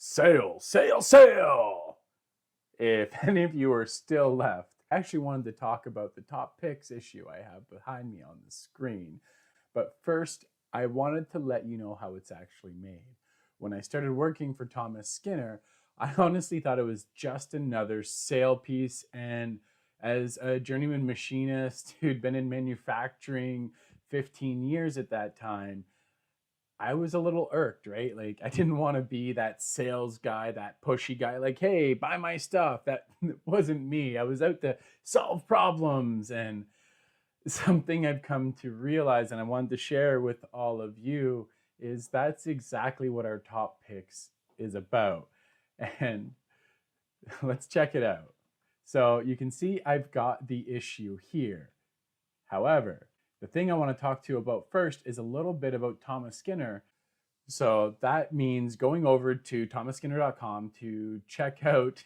Sale, sale, sale! If any of you are still left, I actually wanted to talk about the top picks issue I have behind me on the screen. But first, I wanted to let you know how it's actually made. When I started working for Thomas Skinner, I honestly thought it was just another sale piece. And as a journeyman machinist who'd been in manufacturing 15 years at that time, I was a little irked, right? Like, I didn't want to be that sales guy, that pushy guy, like, hey, buy my stuff. That wasn't me. I was out to solve problems. And something I've come to realize, and I wanted to share with all of you, is that's exactly what our top picks is about. And let's check it out. So you can see I've got the issue here. However, the thing I want to talk to you about first is a little bit about Thomas Skinner. So that means going over to thomasskinner.com to check out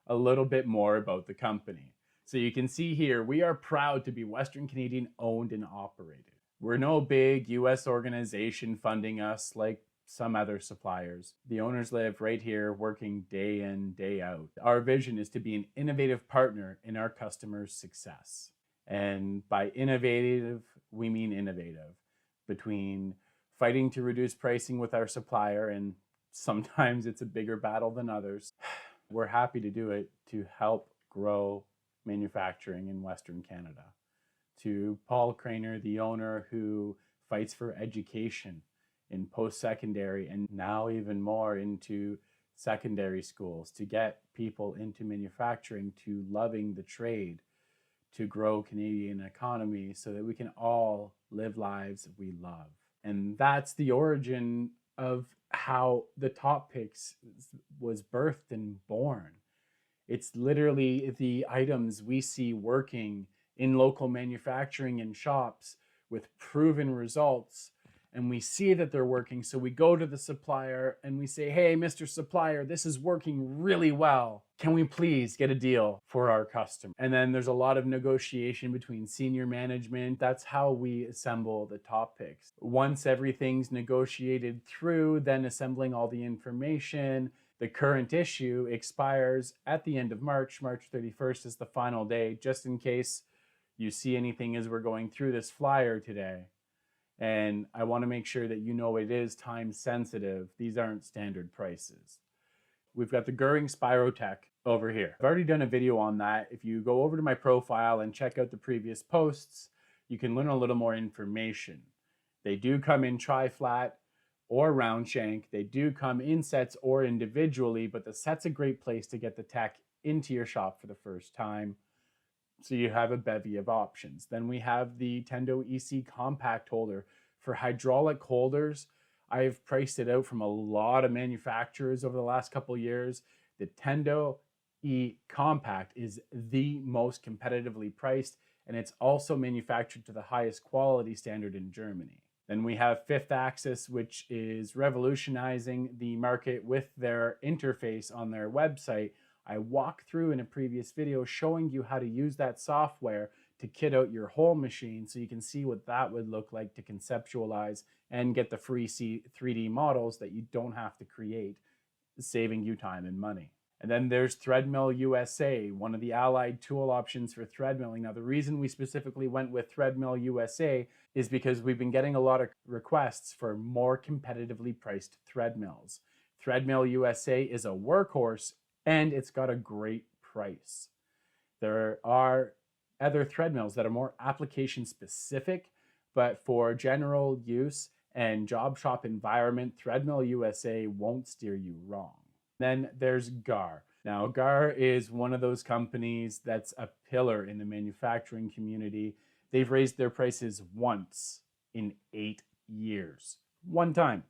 a little bit more about the company. So you can see here, we are proud to be Western Canadian owned and operated. We're no big US organization funding us like some other suppliers. The owners live right here working day in, day out. Our vision is to be an innovative partner in our customers' success. And by innovative, we mean innovative. Between fighting to reduce pricing with our supplier, and sometimes it's a bigger battle than others, we're happy to do it to help grow manufacturing in Western Canada. To Paul Craner, the owner who fights for education in post-secondary and now even more into secondary schools, to get people into manufacturing, to loving the trade, to grow Canadian economy so that we can all live lives we love. And that's the origin of how the top picks was birthed and born. It's literally the items we see working in local manufacturing and shops with proven results, and we see that they're working. So we go to the supplier and we say, hey, Mr. Supplier, this is working really well. Can we please get a deal for our customer? And then there's a lot of negotiation between senior management. That's how we assemble the top picks. Once everything's negotiated through, then assembling all the information. The current issue expires at the end of March. March 31st is the final day, just in case you see anything as we're going through this flyer today. And I want to make sure that you know it is time sensitive. These aren't standard prices. We've got the Goering Spirotech over here. I've already done a video on that. If you go over to my profile and check out the previous posts, you can learn a little more information. They do come in tri-flat or round shank. They do come in sets or individually, but the set's a great place to get the tech into your shop for the first time. So you have a bevy of options. Then we have the Tendo EC compact holder. For hydraulic holders, I've priced it out from a lot of manufacturers over the last couple of years. The Tendo E compact is the most competitively priced, and it's also manufactured to the highest quality standard in Germany. Then we have Fifth Axis, which is revolutionizing the market with their interface on their website. I walked through in a previous video showing you how to use that software to kit out your whole machine so you can see what that would look like to conceptualize and get the free 3D models that you don't have to create, saving you time and money. And then there's Threadmill USA, one of the allied tool options for thread milling. Now, the reason we specifically went with Threadmill USA is because we've been getting a lot of requests for more competitively priced thread mills. Threadmill USA is a workhorse, and it's got a great price. There are other thread mills that are more application specific, but for general use and job shop environment, Threadmill USA won't steer you wrong. Then there's GAR. Now, GAR is one of those companies that's a pillar in the manufacturing community. They've raised their prices once in 8 years. One time.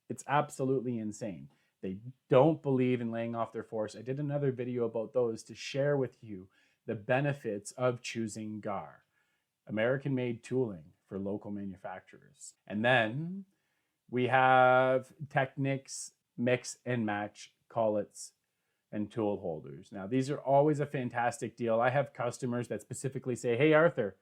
It's absolutely insane. They don't believe in laying off their force. I did another video about those to share with you the benefits of choosing GAR, American-made tooling for local manufacturers. And then we have Technics, mix and match, Collets, and tool holders. Now, these are always a fantastic deal. I have customers that specifically say, hey, Arthur,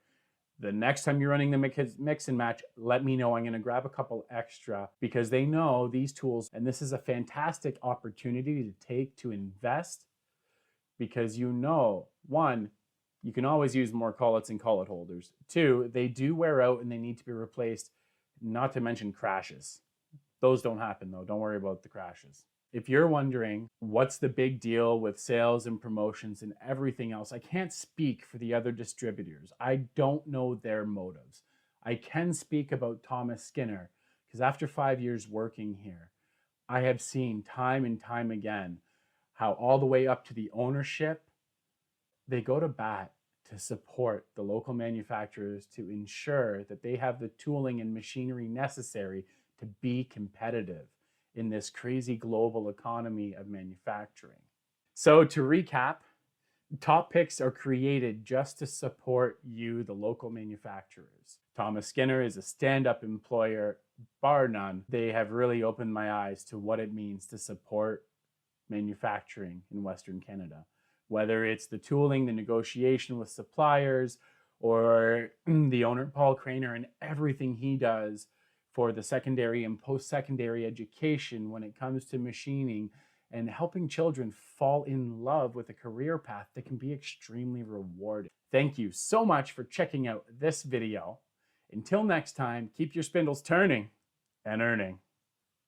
The next time you're running the mix and match, let me know. I'm going to grab a couple extra because they know these tools, and this is a fantastic opportunity to take to invest because you know, one, you can always use more collets and collet holders. Two, they do wear out and they need to be replaced, not to mention crashes. Those don't happen though. Don't worry about the crashes. If you're wondering what's the big deal with sales and promotions and everything else, I can't speak for the other distributors. I don't know their motives. I can speak about Thomas Skinner because after 5 years working here, I have seen time and time again how all the way up to the ownership, they go to bat to support the local manufacturers to ensure that they have the tooling and machinery necessary to be competitive in this crazy global economy of manufacturing. So to recap, top picks are created just to support you, the local manufacturers. Thomas Skinner is a stand-up employer, bar none. They have really opened my eyes to what it means to support manufacturing in Western Canada. Whether it's the tooling, the negotiation with suppliers, or the owner, Paul Craner, and everything he does for the secondary and post-secondary education when it comes to machining and helping children fall in love with a career path that can be extremely rewarding. Thank you so much for checking out this video. Until next time, keep your spindles turning and earning.